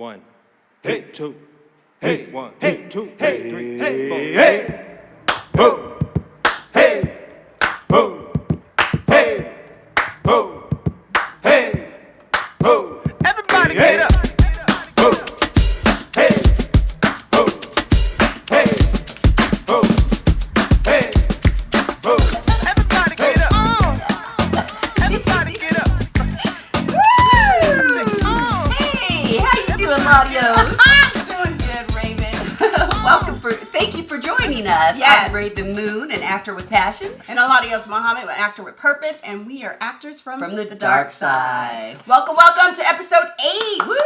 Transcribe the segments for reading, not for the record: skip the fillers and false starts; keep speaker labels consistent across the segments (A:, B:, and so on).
A: One, hey, two, hey, one, hey, two, hey, three, hey, four, hey, ho, hey, ho, hey, ho, hey, ho. Everybody get up. Ho, hey, ho, hey, ho, hey, ho. Everybody get up. Everybody get up.
B: Hey, how you doing, LaDios?
C: I'm doing good, Rav'n.
B: Thank you for joining us.
C: Yes.
B: I'm Rav'n Moon, an actor with passion.
C: And LaDios Muhammad, an actor with purpose, and we are actors from
B: the dark side.
C: Welcome to episode 8.
B: Woo!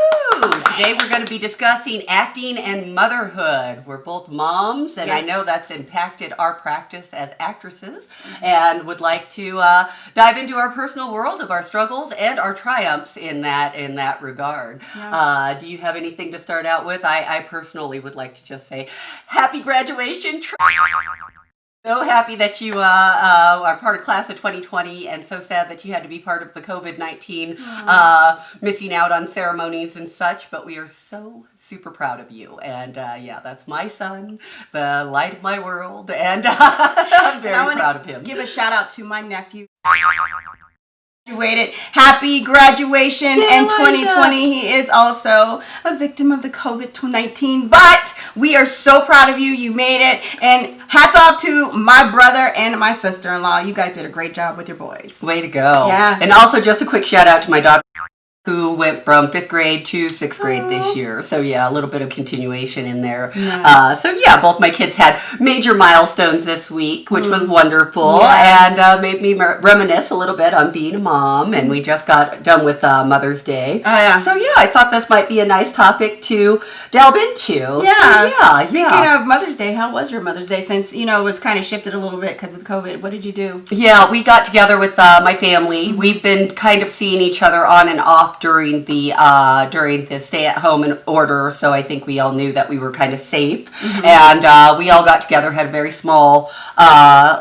B: Today we're going to be discussing acting and motherhood. We're both moms, and
C: Yes.
B: I know that's impacted our practice as actresses, and would like to dive into our personal world of our struggles and our triumphs in that regard.
C: Yeah.
B: Do you have anything to start out with? I personally would like to just say, happy graduation. So happy that you are part of class of 2020, and so sad that you had to be part of the COVID-19, missing out on ceremonies and such, but we are so super proud of you. And yeah, that's my son, the light of my world, and I'm very proud of him.
C: Give a shout out to my nephew. Graduated. Happy graduation in 2020. He is also a victim of the COVID-19, but we are so proud of you. You made it, and hats off to my brother and my sister-in-law. You guys did a great job with your boys.
B: Way to go.
C: Yeah.
B: And also just a quick shout out to my daughter, who went from 5th grade to 6th grade this year. So yeah, a little bit of continuation in there.
C: Yeah.
B: So yeah, both my kids had major milestones this week, which was wonderful,
C: Yeah.
B: and made me reminisce a little bit on being a mom, and we just got done with Mother's Day.
C: Oh, yeah.
B: So yeah, I thought this might be a nice topic to delve into.
C: Yeah.
B: So,
C: Speaking of Mother's Day, how was your Mother's Day? Since, it was kind of shifted a little bit because of COVID. What did you do?
B: Yeah, we got together with my family. We've been kind of seeing each other on and off during the stay-at-home order, so I think we all knew that we were kind of safe. And we all got together, had a very small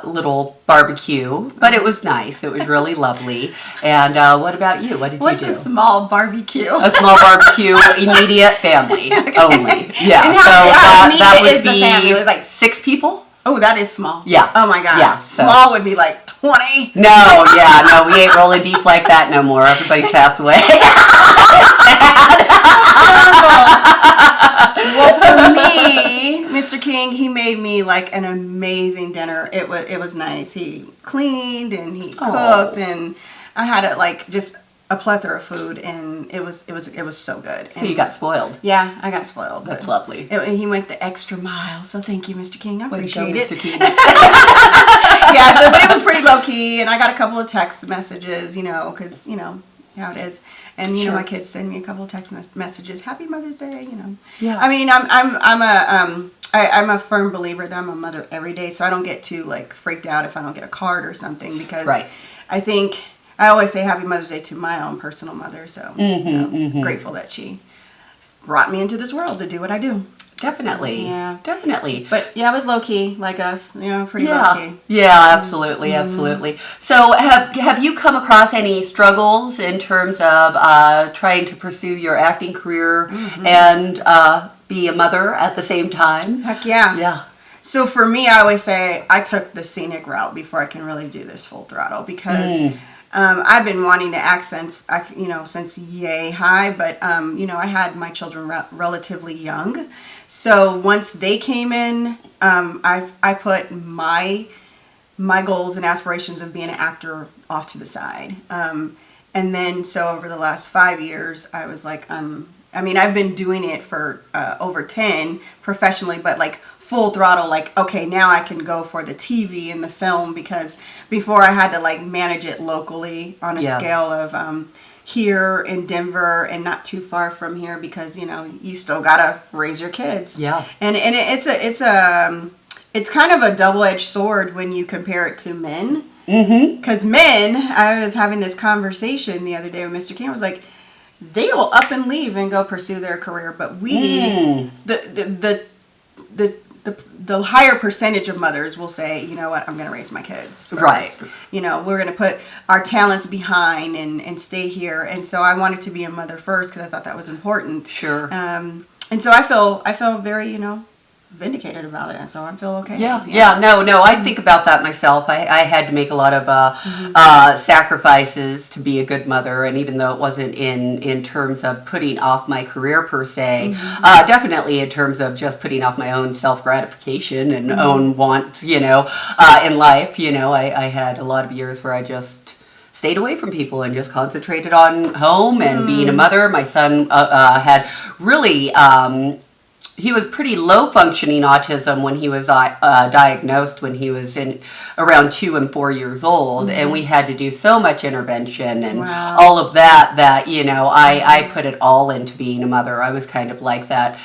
B: little barbecue, but it was nice. It was really lovely. And what about you? What did
C: What's
B: you do?
C: a small barbecue?
B: A small barbecue, immediate family only. Yeah,
C: And
B: so
C: how
B: that
C: immediate
B: would
C: is the
B: be
C: family? It was like
B: 6 people.
C: Oh, that is small.
B: Yeah.
C: Oh my God.
B: Yeah, so-
C: Small would be like 20.
B: No, we ain't rolling deep like that no more. Everybody's passed away.
C: Well, for me, Mr. King, he made me like an amazing dinner. It was nice. He cleaned and he cooked, and I had just a plethora of food, and it was so good.
B: So you got spoiled.
C: Yeah, I got spoiled.
B: That's
C: but
B: lovely.
C: He went the extra mile, so thank you, Mr. King. I
B: Way to go,
C: appreciate it.
B: Mr. King.
C: Yeah, but it was pretty low key, and I got a couple of text messages, because how it is, and
B: Sure.
C: my kids send me a couple of text messages. Happy Mother's Day,
B: Yeah.
C: I mean, I'm a firm believer that I'm a mother every day, so I don't get too freaked out if I don't get a card or something, because
B: Right.
C: I think I always say Happy Mother's Day to my own personal mother. So grateful that she brought me into this world to do what I do.
B: Definitely.
C: Yeah.
B: Definitely.
C: But yeah, I was low key like us, pretty low key.
B: Yeah, absolutely, absolutely. So have you come across any struggles in terms of trying to pursue your acting career and be a mother at the same time?
C: Heck yeah.
B: Yeah.
C: So for me, I always say I took the scenic route before I can really do this full throttle, because I've been wanting to act since yay high, but I had my children relatively young. So once they came in, I put my goals and aspirations of being an actor off to the side. And then so over the last 5 years, I was like, I've been doing it for over 10 professionally, but full throttle, okay, now I can go for the TV and the film, because before I had to manage it locally on a scale of here in Denver and not too far from here, because you still gotta raise your kids.
B: Yeah.
C: And it's kind of a double-edged sword when you compare it to men. Because men, I was having this conversation the other day with Mr. King. I was like, they will up and leave and go pursue their career, but we, the the higher percentage of mothers will say, you know what, I'm going to raise my kids first.
B: Right.
C: You know, we're going to put our talents behind and stay here. And so I wanted to be a mother first because I thought that was important.
B: Sure.
C: And so I feel very, you know, vindicated about it, and so I feel okay.
B: No, I think about that myself. I had to make a lot of sacrifices to be a good mother, and even though it wasn't in terms of putting off my career per se, definitely in terms of just putting off my own self-gratification and own wants, you know, in life. You know, I had a lot of years where I just stayed away from people and just concentrated on home and being a mother. My son had really he was pretty low functioning autism when he was diagnosed when he was in around 2 and 4 years old, and we had to do so much intervention and all of that, you know, I put it all into being a mother. I was kind of like that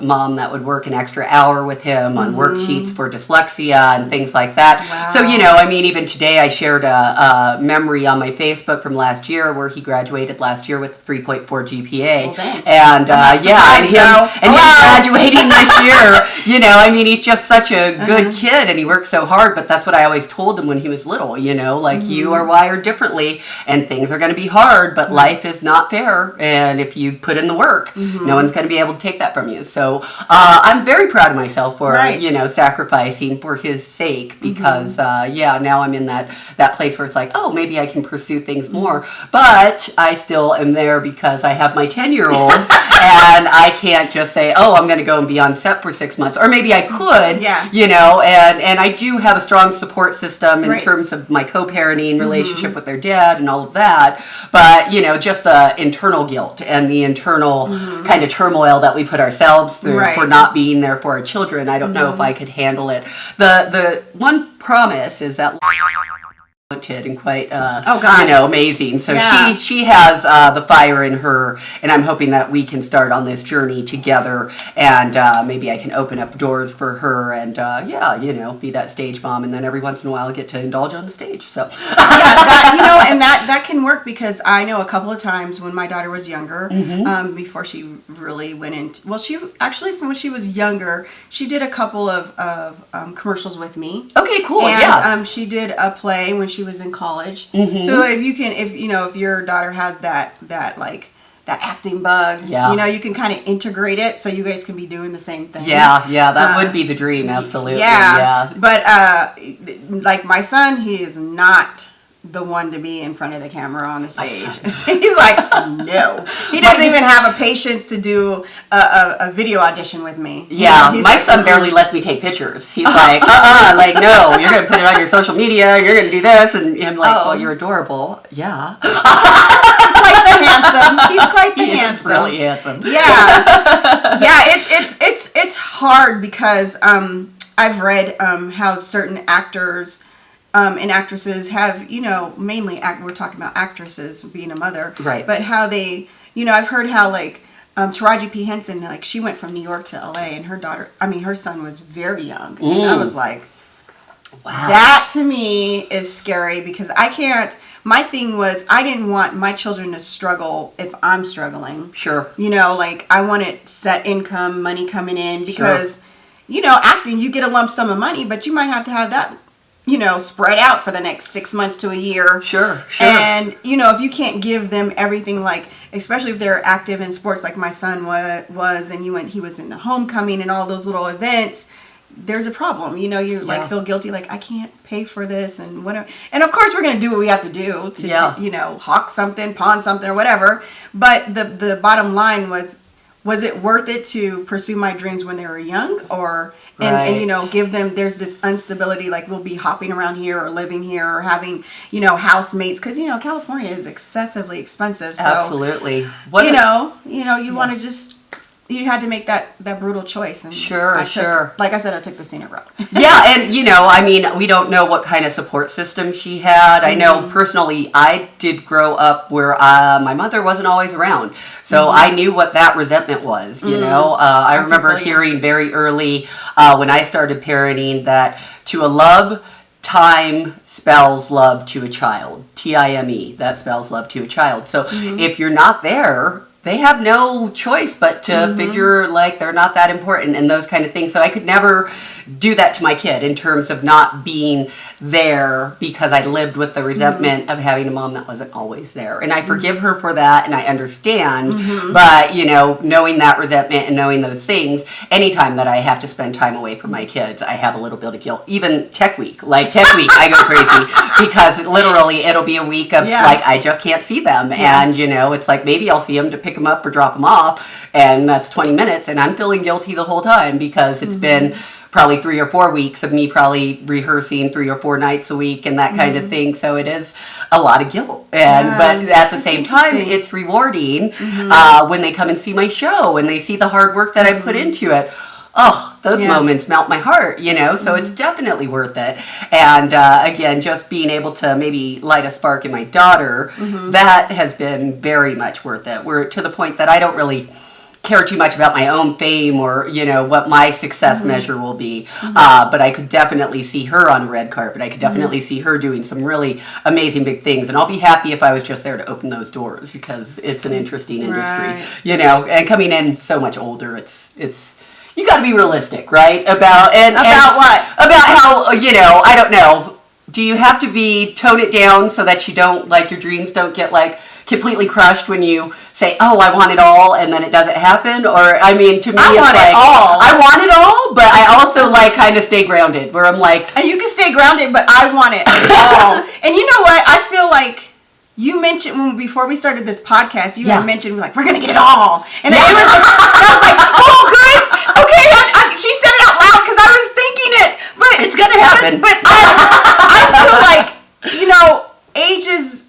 B: mom that would work an extra hour with him on worksheets for dyslexia and things like that. So, you know, I mean, even today I shared a memory on my Facebook from last year where he graduated last year with 3.4 GPA. And him graduating this year, you know, I mean, he's just such a good kid and he works so hard, but that's what I always told him when he was little, you know, like you are wired differently and things are going to be hard, but life is not fair. And if you put in the work, no one's going to be able to take that from you. So I'm very proud of myself for, you know, sacrificing for his sake because, now I'm in that place where it's like, oh, maybe I can pursue things more. But I still am there because I have my 10-year-old and I can't just say, oh, I'm going to go and be on set for 6 months. Or maybe I could, you know, and I do have a strong support system in terms of my co-parenting relationship with their dad and all of that. But, you know, just the internal guilt and the internal kind of turmoil that we put ourselves through for not being there for our children. I don't know if I could handle it. The one promise is that talented and quite you know, amazing. So she has the fire in her, and I'm hoping that we can start on this journey together, and maybe I can open up doors for her and you know, be that stage mom, and then every once in a while get to indulge on the stage. So
C: you know, and that can work because I know a couple of times when my daughter was younger, before she really went into, well, she actually from when she was younger, she did a couple of commercials with me.
B: Okay, cool.
C: And she did a play when she was in college. So if your daughter has that acting bug, you know, you can kind of integrate it so you guys can be doing the same thing.
B: That would be the dream. Absolutely.
C: But like my son, he is not the one to be in front of the camera on the stage. He's like, no. He doesn't even have a patience to do a video audition with me.
B: Yeah, you know, my son barely lets me take pictures. He's like, like, no, you're going to put it on your social media, you're going to do this. And I'm like, well, you're adorable. Yeah.
C: Quite the handsome. He's quite the handsome.
B: Really handsome.
C: It's hard because I've read how certain actors and actresses have, you know, mainly we're talking about actresses being a mother, but how they, you know, I've heard how like Taraji P. Henson, like she went from New York to LA and her son was very young. And I was like, wow, that to me is scary because my thing was I didn't want my children to struggle if I'm struggling.
B: Sure.
C: You know, like I wanted set income, money coming in because, you know, acting, you get a lump sum of money, but you might have to have that, you know, spread out for the next 6 months to a year. Sure. And, you know, if you can't give them everything, like, especially if they're active in sports like my son was, and he was in the homecoming and all those little events, there's a problem. You know, you like feel guilty, like I can't pay for this and whatever. And of course we're going to do what we have to do to, you know, hawk something, pawn something or whatever. But the bottom line was it worth it to pursue my dreams when they were young and you know, give them, there's this instability, like we'll be hopping around here or living here or having, you know, housemates because, you know, California is excessively expensive. So,
B: absolutely.
C: You know, you want to just, you had to make that brutal choice. And like I said, I took the scenic route.
B: And, you know, I mean, we don't know what kind of support system she had. I know personally, I did grow up where my mother wasn't always around. So I knew what that resentment was, you know. I remember hearing very early when I started parenting that to a love, time spells love to a child. Time, that spells love to a child. So if you're not there, they have no choice but to figure like they're not that important and those kind of things. So I could never do that to my kid in terms of not being there because I lived with the resentment of having a mom that wasn't always there. And I forgive her for that and I understand. But, you know, knowing that resentment and knowing those things, anytime that I have to spend time away from my kids, I have a little bit of guilt. Even tech week, I go crazy because literally it'll be a week of like, I just can't see them. And, you know, it's like maybe I'll see them to pick them up or drop them off. And that's 20 minutes. And I'm feeling guilty the whole time because it's been probably 3 or 4 weeks of me probably rehearsing 3 or 4 nights a week and that kind of thing. So it is a lot of guilt. And but at the same time, it's rewarding when they come and see my show and they see the hard work that I put into it. Oh, those moments melt my heart, you know, so it's definitely worth it. And again, just being able to maybe light a spark in my daughter, that has been very much worth it. We're to the point that I don't really care too much about my own fame or, you know, what my success measure will be. But I could definitely see her on a red carpet. I could definitely see her doing some really amazing big things. And I'll be happy if I was just there to open those doors because it's an interesting industry, you know, and coming in so much older, it's you got to be realistic, right? About what? About how, you know, I don't know. Do you have to tone it down so that you don't, like, your dreams don't get, like, completely crushed when you say, oh, I want it all, and then it doesn't happen? Or, I mean, to me, I want it all, but I also, like, kind of stay grounded, where I'm like...
C: And you can stay grounded, but I want it all. And you know what? I feel like you mentioned, before we started this podcast, you had mentioned, like, we're going to get it all. And I was like, oh, good. Okay, she said it out loud because I was thinking it. But
B: it's going to happen.
C: But I feel like, you know, age is...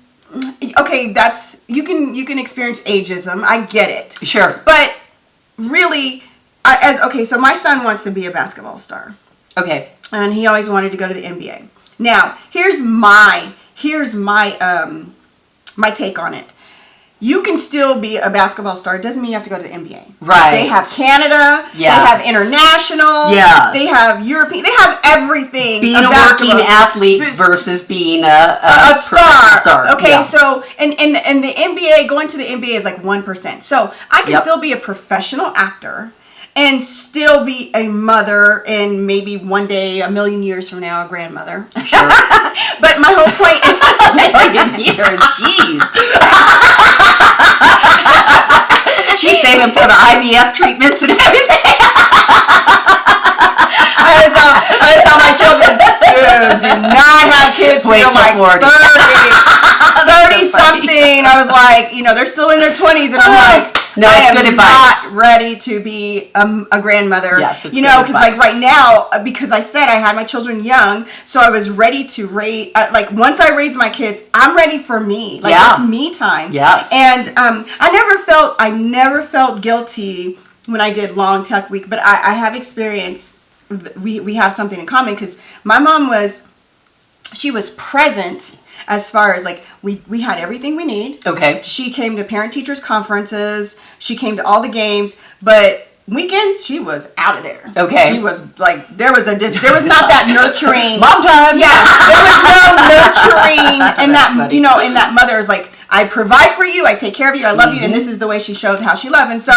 C: Okay, you can experience ageism. I get it.
B: Sure.
C: But really, so my son wants to be a basketball star.
B: Okay.
C: And he always wanted to go to the NBA. Now, here's my my take on it. You can still be a basketball star. It doesn't mean you have to go to the NBA. Right. They have Canada. Yes. They have international. Yeah. They have European. They have everything.
B: Being a working athlete versus being a
C: star. Okay, so and the NBA, going to the NBA is like 1%. So I can still be a professional actor and still be a mother and maybe one day, a million years from now, a grandmother. Sure. But my whole point is...
B: A million years, jeez. She's saving for the IVF treatments and everything.
C: I tell my children, do not have kids till like 30 something. I was like, you know, they're still in their 20s and I'm like, no, I am not ready to be a grandmother. Yes, you know, because like right now, because I said I had my children young, so I was ready to raise. Like once I raise my kids, I'm ready for me. Like it's me time. Yes. And I never felt guilty when I did long tech week, but I have experienced. We have something in common because my mom was present. As far as like we had everything we need. Okay. She came to parent teachers conferences. She came to all the games, but weekends she was out of there. Okay. She was like there was not that nurturing.
B: Mom time.
C: Yeah. There was no nurturing and that you know, and that mother is like, I provide for you, I take care of you, I love you, and this is the way she showed how she loved. And so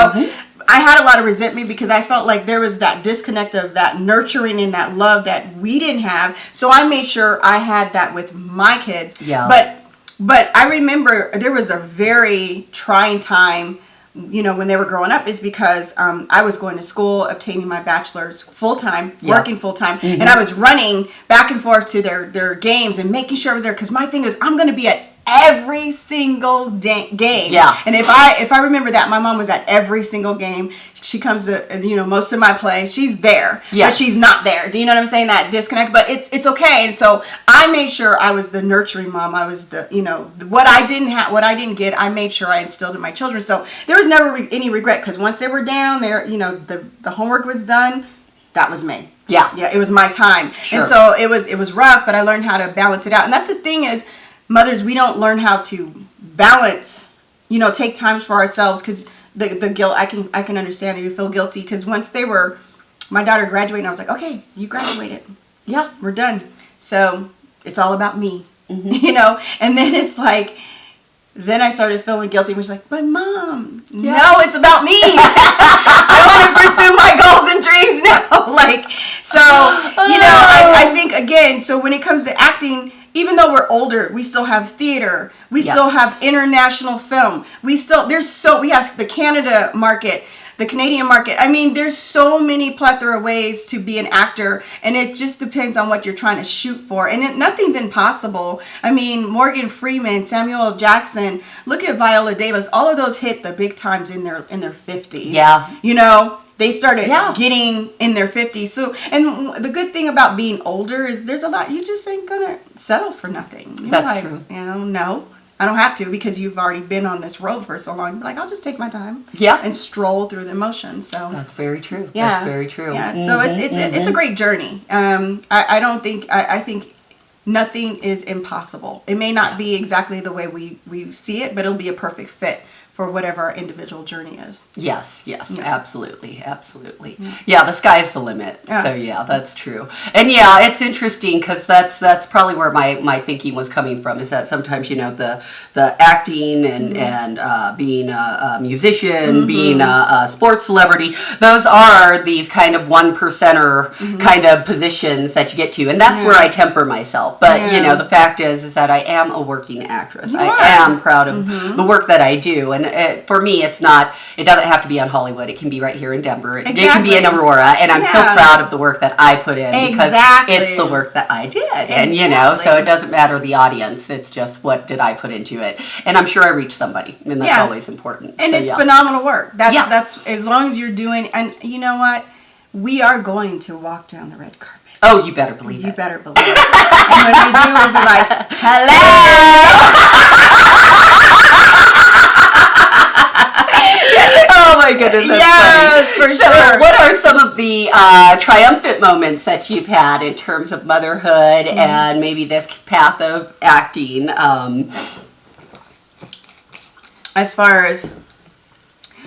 C: I had a lot of resentment because I felt like there was that disconnect of that nurturing and that love that we didn't have. So I made sure I had that with my kids. Yeah. But I remember there was a very trying time, you know, when they were growing up, is because I was going to school, obtaining my bachelor's full-time, working full-time, and I was running back and forth to their games and making sure I was there because my thing is I'm going to be at every single game. Yeah. And if I remember that, my mom was at every single game. She comes to, you know, most of my plays. She's there, but she's not there. Do you know what I'm saying? That disconnect, but it's okay. And so I made sure I was the nurturing mom. I was the, you know, what I didn't get, I made sure I instilled in my children. So there was never any regret because once they were down there, you know, the homework was done. That was me. Yeah. Yeah. It was my time. Sure. And so it was rough, but I learned how to balance it out. And that's the thing is, mothers, we don't learn how to balance, you know, take times for ourselves because the guilt, I can understand if you feel guilty because once my daughter graduated, I was like, okay, you graduated. Yeah, we're done. So it's all about me, you know? And then it's like, then I started feeling guilty. Which like, but Mom, no, it's about me. I want to pursue my goals and dreams now. Like, so, I think, again, so when it comes to acting, even though we're older, we still have theater. We still have international film. We have the Canada market, the Canadian market. I mean, there's so many plethora of ways to be an actor, and it just depends on what you're trying to shoot for. And nothing's impossible. I mean, Morgan Freeman, Samuel L. Jackson, look at Viola Davis. All of those hit the big times in their 50s.
B: Yeah.
C: They started getting in their 50s. So, and the good thing about being older is there's a lot, you just ain't gonna settle for nothing.
B: That's true.
C: No, I don't have to, because you've already been on this road for so long. Like, I'll just take my time.
B: Yeah.
C: And stroll through the motions. So
B: that's very true.
C: Yeah.
B: That's very true.
C: Yeah. So it's a great journey. I think nothing is impossible. It may not be exactly the way we see it, but it'll be a perfect fit for whatever our individual journey is.
B: Yes, absolutely. Yeah, the sky's the limit.
C: Yeah.
B: So yeah, that's true. And yeah, it's interesting because that's probably where my thinking was coming from, is that sometimes, the acting and being a musician, being a sports celebrity, those are these kind of 1%er kind of positions that you get to, and that's where I temper myself. But the fact is that I am a working actress. I am proud of the work that I do, and for me, it doesn't have to be on Hollywood. It can be right here in Denver. It can be in Aurora, and I'm still proud of the work that I put in, because it's the work that I did. And so it doesn't matter the audience. It's just, what did I put into it? And I'm sure I reached somebody, and that's always important.
C: And it's phenomenal work. That's as long as you're doing. And you know what? We are going to walk down the red carpet.
B: Oh, you better believe it.
C: You better believe it. And when we do, we'll be like, hello.
B: Oh my goodness, that's funny.
C: For sure.
B: What are some of the triumphant moments that you've had in terms of motherhood and maybe this path of acting?
C: As far as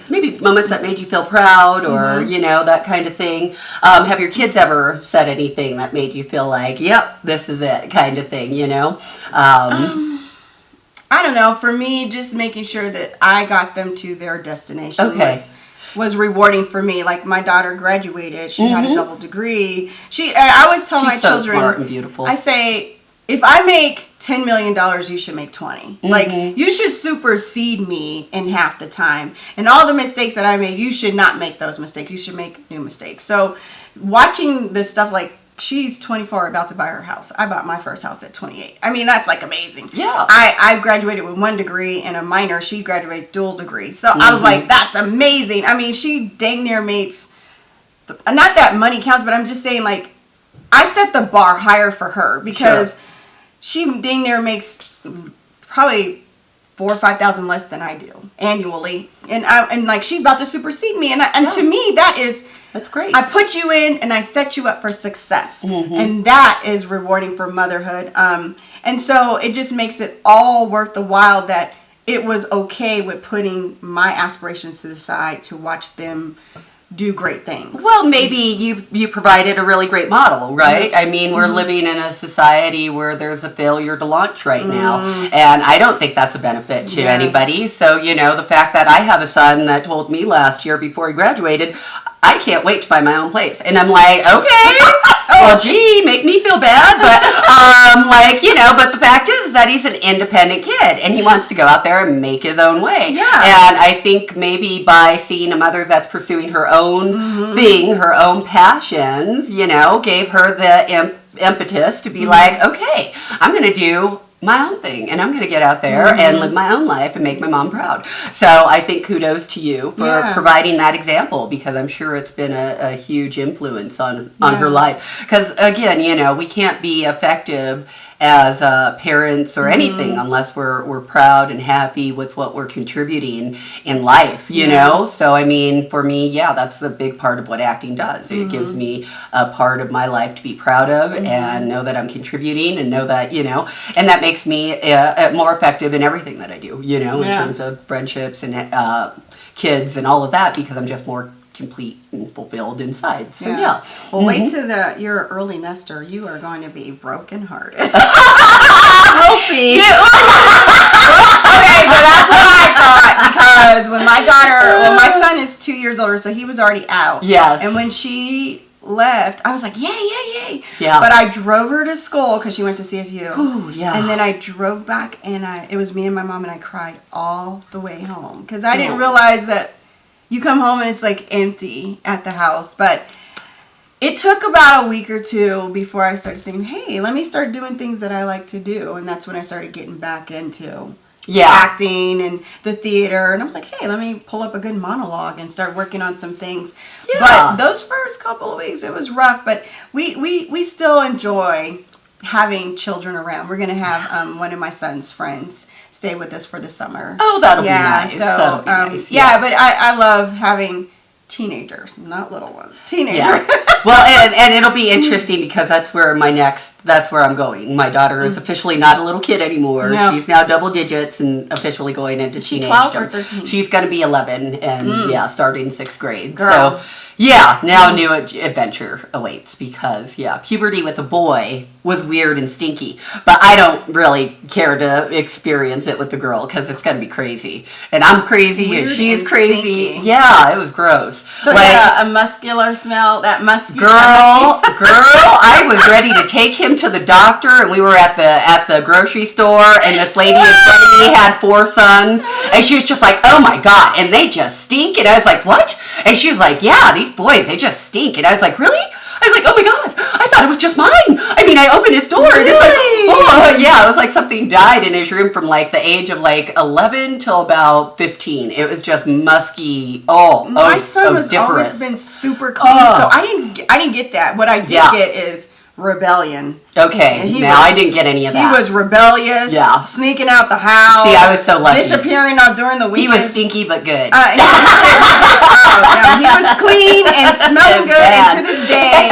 B: maybe moments that made you feel proud, or that kind of thing. Have your kids ever said anything that made you feel like, yep, this is it, kind of thing?
C: I don't know. For me, just making sure that I got them to their destination was rewarding for me. Like, my daughter graduated. She had a double degree. I always tell my children,
B: smart and beautiful.
C: I say, if I make $10 million, you should make 20. Like, you should supersede me in half the time. And all the mistakes that I made, you should not make those mistakes. You should make new mistakes. So watching this stuff, like, she's 24, about to buy her house. I bought my first house at 28. I mean, that's like amazing.
B: Yeah.
C: I graduated with 1 degree and a minor. She graduated dual degree. So I was like, that's amazing. I mean, she dang near makes, not that money counts, but I'm just saying, like, I set the bar higher for her, because she dang near makes probably $4,000 or $5,000 less than I do annually. And like, she's about to supersede me. And to me, that's
B: great.
C: I put you in and I set you up for success. And that is rewarding for motherhood. And so it just makes it all worth the while that it was okay with putting my aspirations to the side to watch them do great things.
B: Well, maybe you provided a really great model, right? I mean, we're living in a society where there's a failure to launch right now, and I don't think that's a benefit to anybody. So, the fact that I have a son that told me last year before he graduated, I can't wait to buy my own place. And I'm like, okay, well, gee, make me feel bad. But, but the fact is that he's an independent kid and he wants to go out there and make his own way.
C: Yeah.
B: And I think maybe by seeing a mother that's pursuing her own thing, her own passions, gave her the impetus to be like, okay, I'm going to do my own thing, and I'm going to get out there and live my own life and make my mom proud. So I think kudos to you for providing that example, because I'm sure it's been a huge influence on her life. Because again, we can't be effective as parents or anything unless we're proud and happy with what we're contributing in life, you know? So, I mean, for me, that's a big part of what acting does. It gives me a part of my life to be proud of and know that I'm contributing and know that, and that makes me more effective in everything that I do, in terms of friendships and kids and all of that, because I'm just more complete and fulfilled inside. So
C: Well, wait till you're an early nester. You are going to be brokenhearted.
B: We'll see. Okay,
C: so that's what I thought, because when my son is 2 years older, so he was already out.
B: Yes.
C: And when she left, I was like, yay.
B: Yeah.
C: But I drove her to school because she went to CSU.
B: Ooh, yeah.
C: And then I drove back, and it was me and my mom, and I cried all the way home because I didn't realize that you come home and it's like empty at the house. But it took about a week or two before I started saying, hey, let me start doing things that I like to do. And that's when I started getting back into acting and the theater. And I was like, hey, let me pull up a good monologue and start working on some things. Yeah. But those first couple of weeks, it was rough. But we still enjoy having children around. We're going to have one of my son's friends stay with us for the summer.
B: Oh, that'll be nice.
C: So,
B: that'll be nice.
C: Yeah, but I love having teenagers, not little ones. Teenagers.
B: Yeah. Well, and it'll be interesting because that's where I'm going. My daughter is officially not a little kid anymore.
C: No.
B: She's now double digits and officially going into teenage.
C: 12 or 13?
B: She's going to be 11 and starting 6th grade.
C: Girl.
B: So, now a new adventure awaits because, puberty with a boy was weird and stinky. But I don't really care to experience it with the girl because it's going to be crazy. And I'm crazy
C: Weird
B: and she's
C: and
B: crazy.
C: stinky.
B: Yeah, it was gross.
C: So a muscular smell, that musky.
B: Girl, I was ready to take him to the doctor, and we were at the grocery store, and this lady in front of me had 4 sons, and she was just like, oh my God, and they just stink, and I was like, what? And she was like, yeah, these boys, they just stink, and I was like, really? I was like, oh my God, I thought it was just mine. I mean, I opened his door, and it's like, oh, yeah, it was like something died in his room from like the age of like 11 till about 15. It was just musky.
C: My son was always been super clean, so I didn't get that. What I did get is rebellion.
B: Okay, I didn't get any of that.
C: He was rebellious, sneaking out the house.
B: See, I was so lucky.
C: Disappearing during the weekend.
B: He was stinky but good.
C: He was clean and smelling good, and to this day,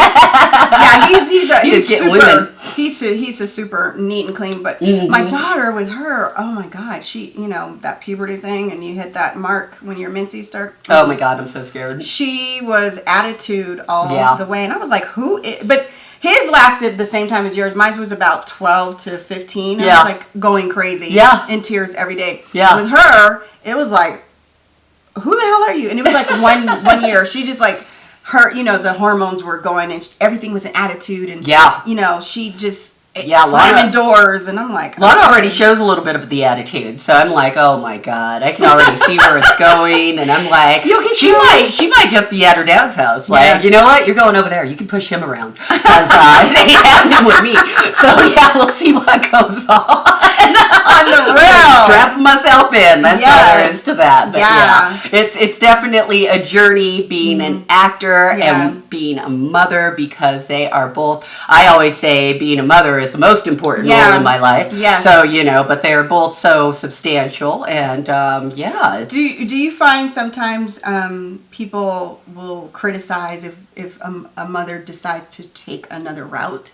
C: he's a super neat and clean. But my daughter, with her, oh my God, she, that puberty thing, and you hit that mark when your menses start.
B: Oh my God, I'm so scared.
C: She was attitude all the way, and I was like, but his lasted the same time as yours. Mine was about 12 to 15. I was like going crazy. Yeah. In tears every day. Yeah. With her, it was like, who the hell are you? And it was like one year. She just like, her, the hormones were going and everything was an attitude. And, she just slamming doors. And I'm like,
B: Lana already shows a little bit of the attitude. So I'm like, oh my God, I can already see where it's going. And I'm like, she might just be at her dad's house. Like, you know what? You're going over there. You can push him around. Because it ain't happening with me. So we'll see what goes on the real. Strap myself in. That's all there is to that. But it's definitely a journey being an actor and being a mother, because they are both, I always say being a mother is the most important role in my life. Yes. So, but they are both so substantial, and
C: Do you find sometimes people will criticize if a mother decides to take another route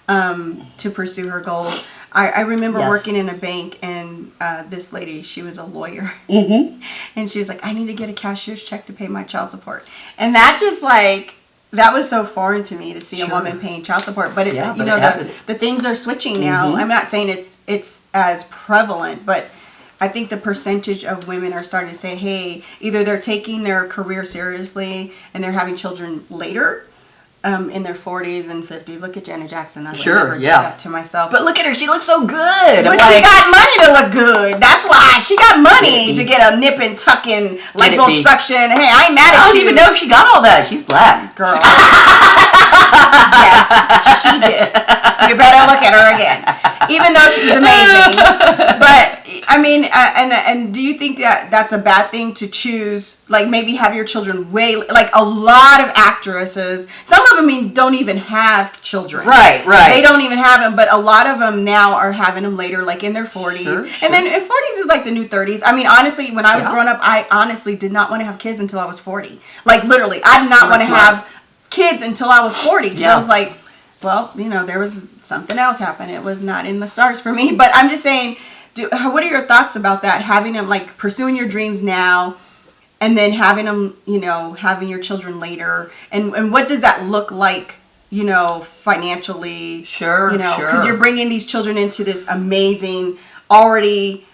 C: to pursue her goals? I remember working in a bank, and this lady, she was a lawyer, and she was like, I need to get a cashier's check to pay my child support. And that just like, that was so foreign to me to see a woman paying child support. But the things are switching now. I'm not saying it's as prevalent, but I think the percentage of women are starting to say, hey, either they're taking their career seriously and they're having children later, in their 40s and 50s. Look at Janet Jackson. I would never do that to myself.
B: But look at her. She looks so good.
C: But she got money to look good. That's why. She got money to get a nip and tuck in, liposuction. Hey, I ain't mad at you.
B: I don't even know if she got all that. She's black.
C: Girl. Yes, she did. You better look at her again. Even though she's amazing. But, I mean, and do you think that that's a bad thing to choose? Like, maybe have your children like a lot of actresses, some of them don't even have children. Right. They don't even have them, but a lot of them now are having them later, like in their 40s. Sure. And then if 40s is like the new 30s. I mean, honestly, when I was growing up, I honestly did not want to have kids until I was 40. Like, literally, I did not want to have kids until I was 40. Because I was like, well, there was something else happen. It was not in the stars for me. But I'm just saying, what are your thoughts about that? Having them, like, pursuing your dreams now, and then having them, having your children later. And what does that look like, financially? Sure. Because you're bringing these children into this amazing, already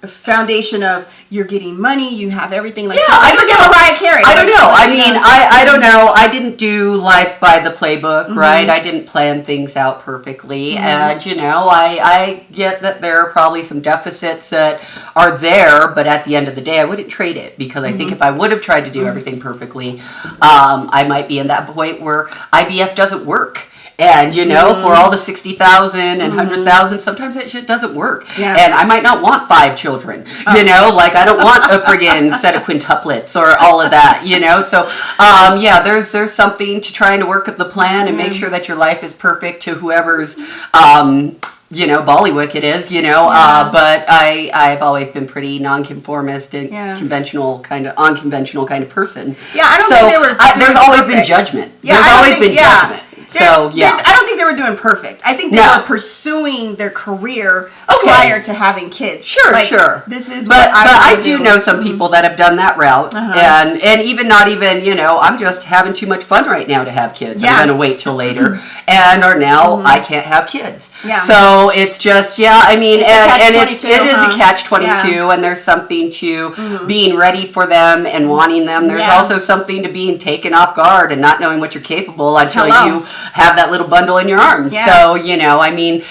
C: foundation of you're getting money, you have everything. Like,
B: Yeah,
C: so
B: I don't
C: look at
B: know.
C: Mariah Carey.
B: I don't
C: Like,
B: know. I
C: you
B: mean,
C: know,
B: I don't know. I didn't do life by the playbook, right? I didn't plan things out perfectly. And, you know, I get that there are probably some deficits that are there, but at the end of the day, I wouldn't trade it because I think if I would have tried to do everything perfectly, I might be in that point where IVF doesn't work. And, you know, for all the 60,000 and 100,000, sometimes that shit doesn't work.
C: Yeah.
B: And I might not want 5 children, you know, like I don't want a friggin' set of quintuplets or all of that, you know. So, yeah, there's something to trying to work at the plan and make sure that your life is perfect to whoever's, you know, Bollywood it is, you know. But I've always been pretty nonconformist and unconventional kind of person.
C: Yeah, I don't
B: so
C: think they were.
B: There's always been judgment.
C: Yeah,
B: there's
C: I don't
B: always
C: think-
B: been
C: yeah.
B: judgment. So, yeah.
C: I don't think they were doing perfect. I think they
B: No.
C: were pursuing their career
B: Okay.
C: prior to having kids.
B: Sure,
C: Like,
B: sure.
C: This is
B: but
C: what
B: I
C: wanna
B: do know some people that have done that route, and even not even, you know, I'm just having too much fun right now to have kids.
C: Yeah.
B: I'm gonna wait till later, and or now I can't have kids.
C: Yeah.
B: So it's just I mean,
C: It's a
B: and
C: catch-22,
B: it is a
C: huh?
B: catch-22, and there's something to being ready for them and wanting them. There's
C: Yeah.
B: also something to being taken off guard and not knowing what you're capable until
C: Hello.
B: you have that little bundle in your arms.
C: Yeah.
B: So you know, I mean,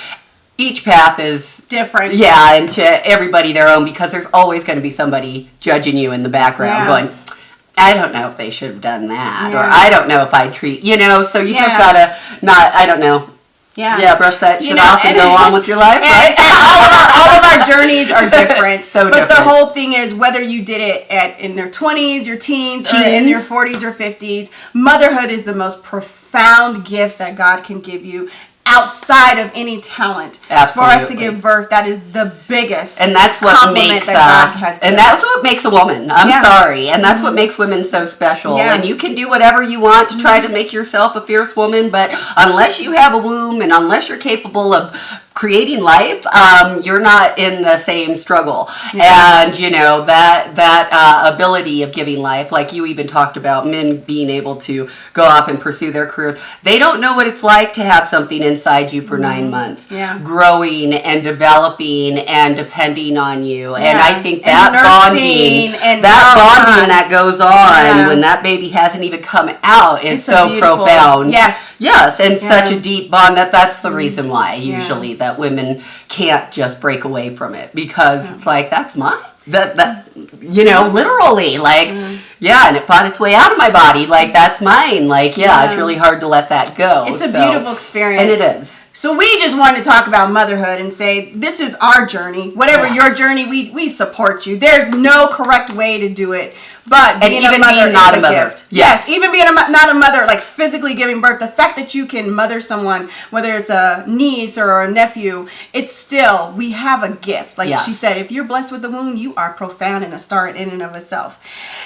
B: each path is
C: different.
B: yeah, and to everybody their own, because there's always going to be somebody judging you in the background going, I don't know if they should have done that, or I don't know if I treat, you know, so you just gotta not, I don't know. Yeah, brush that shit off and go on with your life, right?
C: all of our journeys are different.
B: So
C: but
B: different.
C: the whole thing is whether you did it in their 20s, your teens, or in your 40s or 50s, motherhood is the most profound gift that God can give you. Outside of any talent,
B: Absolutely.
C: for us to give birth, that is the biggest,
B: and that's what
C: compliment
B: makes
C: that God has given
B: and that's
C: us.
B: what makes a woman. I'm sorry, and that's what makes women so special.
C: Yeah.
B: And you can do whatever you want to try to make yourself a fierce woman, but unless you have a womb and unless you're capable of creating life, you're not in the same struggle. And you know that ability of giving life, like you even talked about men being able to go off and pursue their careers. They don't know what it's like to have something inside you for 9 months, growing and developing and depending on you. And I think that bonding that goes on when that baby hasn't even come out is so profound.
C: Yes,
B: and such a deep bond that's the reason why usually that women can't just break away from it, because it's like, that's mine. That you know, literally, like, and it fought its way out of my body, like, that's mine, like, it's really hard to let that go.
C: It's a beautiful experience.
B: And it is.
C: So we just wanted to talk about motherhood and say, this is our journey. Whatever your journey, we support you. There's no correct way to do it. But being a mother is a gift. Yes, even being not a mother, like physically giving birth, the fact that you can mother someone, whether it's a niece or a nephew, it's still, we have a gift. Like she said, if you're blessed with a womb, you are profound and a star in and of itself.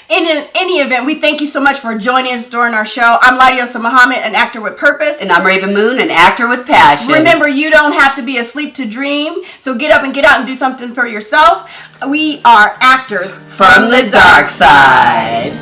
C: In any event, we thank you so much for joining us during our show. I'm LaDios Muhammad, an actor with purpose.
B: And I'm Rav'n Moon, an actor with passion.
C: Remember, you don't have to be asleep to dream. So get up and get out and do something for yourself. We are actors
B: from the dark side.